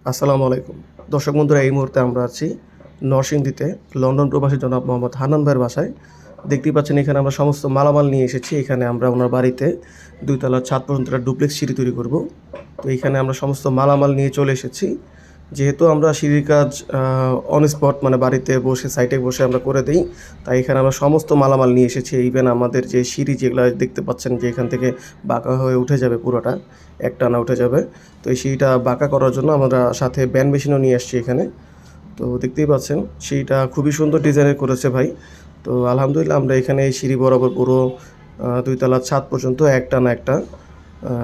আসসালামু আলাইকুম। দর্শক বন্ধুরা, এই মুহূর্তে আমরা আছি নরসিংদীতে লন্ডন প্রবাসী জনাব মোহাম্মদ হান্নান ভাইয়ের বাসায়। দেখতেই পাচ্ছেন এখানে আমরা সমস্ত মালামাল নিয়ে এসেছি। এখানে আমরা ওনার বাড়িতে ২ তলার ছাদ পর্যন্ত একটা ডুপ্লেক্স সিঁড়ি তৈরি করব। তো এইখানে আমরা সমস্ত মালামাল নিয়ে চলে এসেছি। যেহেতু আমরা সিঁড়ির কাজ অন স্পট মানে বাড়িতে বসে সাইটে বসে আমরা করে দেই, তাই এখানে আমরা সমস্ত মালামাল নিয়ে এসেছি। ইভেন আমাদের যে সিঁড়ি যেগুলো দেখতে পাচ্ছেন যে এখান থেকে বাঁকা হয়ে উঠে যাবে, পুরোটা একটানা উঠে যাবে। তো এই সিঁড়িটা বাঁকা করার জন্য আমরা সাথে ব্যান্ড মেশিনও নিয়ে আসছি এখানে। তো দেখতেই পাচ্ছেন সিঁড়িটা খুবই সুন্দর ডিজাইনের করেছে ভাই। তো আলহামদুলিল্লাহ আমরা এখানে এই সিঁড়ি বরাবর পুরো ২ তলার ছাদ পর্যন্ত একটানা একটা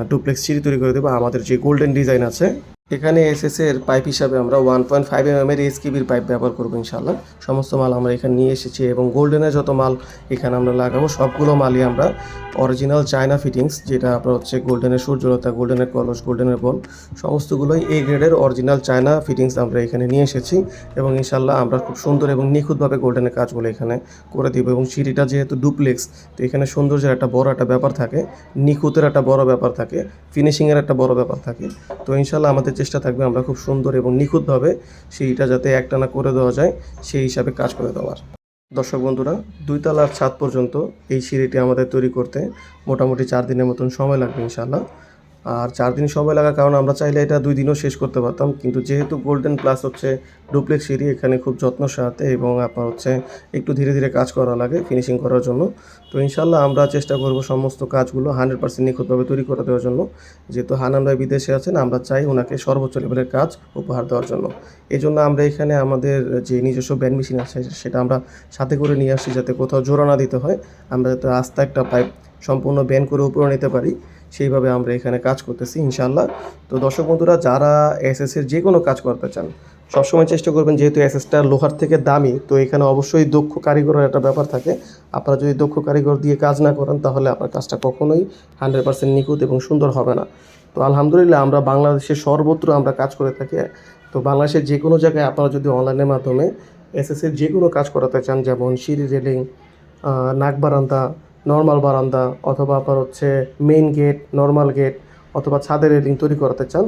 ডুপ্লেক্স সিঁড়ি তৈরি করে দেবো আমাদের যে গোল্ডেন ডিজাইন আছে। এখানে এসএসের পাইপ হিসাবে আমরা 1.5 mm এর এসকিবির পাইপ ব্যবহার করবো ইনশাআল্লাহ। সমস্ত মাল আমরা এখানে নিয়ে এসেছি এবং গোল্ডেনের যত মাল এখানে আমরা লাগাবো সবগুলো মালই আমরা অরিজিনাল চায়না ফিটিংস, যেটা আপনার হচ্ছে গোল্ডেনের সূর্যলতা, গোল্ডেনের কলস, গোল্ডেনের বল, সমস্তগুলোই এই গ্রেডের অরিজিনাল চায়না ফিটিংস আমরা এখানে নিয়ে এসেছি। এবং ইনশাআল্লাহ আমরা খুব সুন্দর এবং নিখুঁতভাবে গোল্ডেনের কাজগুলো এখানে করে দিব। এবং সিঁড়িটা যেহেতু ডুপ্লেক্স, তো এখানে সৌন্দর্যের একটা বড় একটা ব্যাপার থাকে, নিখুঁতের একটা বড় ব্যাপার থাকে, ফিনিশিংয়ের একটা বড় ব্যাপার থাকে। তো ইনশাআল্লাহ আমাদের চেষ্টা থাকবে আমরা খুব সুন্দর এবং নিখুঁতভাবে সিঁড়িটা যাতে একটানা করে দেওয়া যায় সেই হিসাবে কাজ করে দেওয়ার। দর্শক বন্ধুরা, ২ তলার ছাদ পর্যন্ত এই সিঁড়িটি আমাদের তৈরি করতে মোটামুটি ৪ দিনের মতন সময় লাগবে ইনশাআল্লাহ। আর ৪ দিন সময় লাগার কারণ আমরা চাইলে এটা ২ দিনেও শেষ করতে পারতাম, কিন্তু যেহেতু গোল্ডেন প্লাস হচ্ছে ডুপ্লেক্স সিঁড়ি, এখানে খুব যত্ন সাথে এবং আপনার হচ্ছে একটু ধীরে ধীরে কাজ করা লাগে ফিনিশিং করার জন্য। তো ইনশাআল্লাহ আমরা চেষ্টা করব সমস্ত কাজগুলো 100% নিখুঁতভাবে তৈরি করে দেওয়ার জন্য। যেহেতু হান্নান ভাই বিদেশে আছেন, আমরা চাই ওনাকে সর্বোচ্চ লেভেলের কাজ উপহার দেওয়ার জন্য। এই জন্য আমরা এখানে আমাদের যে নিজস্ব ব্যান্ড মেশিন আছে সেটা আমরা সাথে করে নিয়ে আসছি, যাতে কোথাও জোড়া না দিতে হয়, আমরা যাতে আস্তে একটা পাইপ সম্পূর্ণ ব্যান্ড করে উপরে নিতে পারি, সেইভাবে আমরা এখানে কাজ করতেছি ইনশাআল্লাহ। তো দর্শক বন্ধুরা, যারা এসএসের যে কোনো কাজ করতে চান সবসময় চেষ্টা করবেন, যেহেতু এসএসটা লোহার থেকে দামি, তো এখানে অবশ্যই দক্ষ কারিগরের একটা ব্যাপার থাকে। আপনারা যদি দক্ষ কারিগর দিয়ে কাজ না করেন তাহলে আপনার কাজটা কখনোই 100% নিখুঁত এবং সুন্দর হবে না। তো আলহামদুলিল্লাহ আমরা বাংলাদেশের সর্বত্র আমরা কাজ করে থাকি। তো বাংলাদেশের যে কোনো জায়গায় আপনারা যদি অনলাইনের মাধ্যমে এসএসের যে কোনো কাজ করাতে চান, যেমন সিঁড়ি রেলিং, নাক বারান্দা, নর্মাল বারান্দা, অথবা আপনার হচ্ছে মেইন গেট, নর্মাল গেট, অথবা ছাদের রেলিং তৈরি করাতে চান,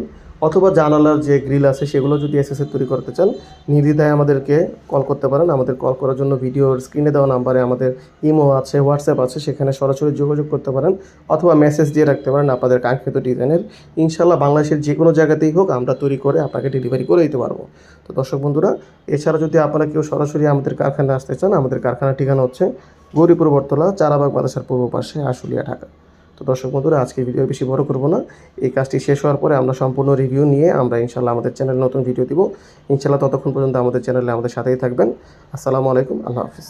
অথবা জানালার যে গ্রিল আছে সেগুলো যদি এসএসএর তৈরি করতে চান, নির্দ্বিধায় আমাদেরকে কল করতে পারেন। আমাদের কল করার জন্য ভিডিওর স্ক্রিনে দেওয়া নাম্বারে আমাদের ইমো আছে, হোয়াটসঅ্যাপ আছে, সেখানে সরাসরি যোগাযোগ করতে পারেন, অথবা মেসেজ দিয়ে রাখতে পারেন আপনাদের কাঙ্ক্ষিত ডিজাইনের। ইনশাআল্লাহ বাংলাদেশের যে কোনো জায়গাতেই হোক আমরা তৈরি করে আপনাকে ডেলিভারি করে দিতে পারবো। তো দর্শক বন্ধুরা, এছাড়া যদি আপনারা কেউ সরাসরি আমাদের কারখানায় আসতে চান, আমাদের কারখানার ঠিকানা হচ্ছে গৌরীপুর বটতলা, চারাবাগ মাদ্রাসার পূর্ব পাশে, আশুলিয়া, ঢাকা। তো দর্শক বন্ধুরা, আজকে ভিডিও বেশি বড় করব না। এই কাজটি শেষ হওয়ার পরে আমরা সম্পূর্ণ রিভিউ নিয়ে আমরা ইনশাআল্লাহ আমাদের চ্যানেলে নতুন ভিডিও দিব ইনশাআল্লাহ। ততক্ষণ পর্যন্ত আমাদের চ্যানেলে আমাদের সাথেই থাকবেন। আসসালামু আলাইকুম, আল্লাহ হাফিজ।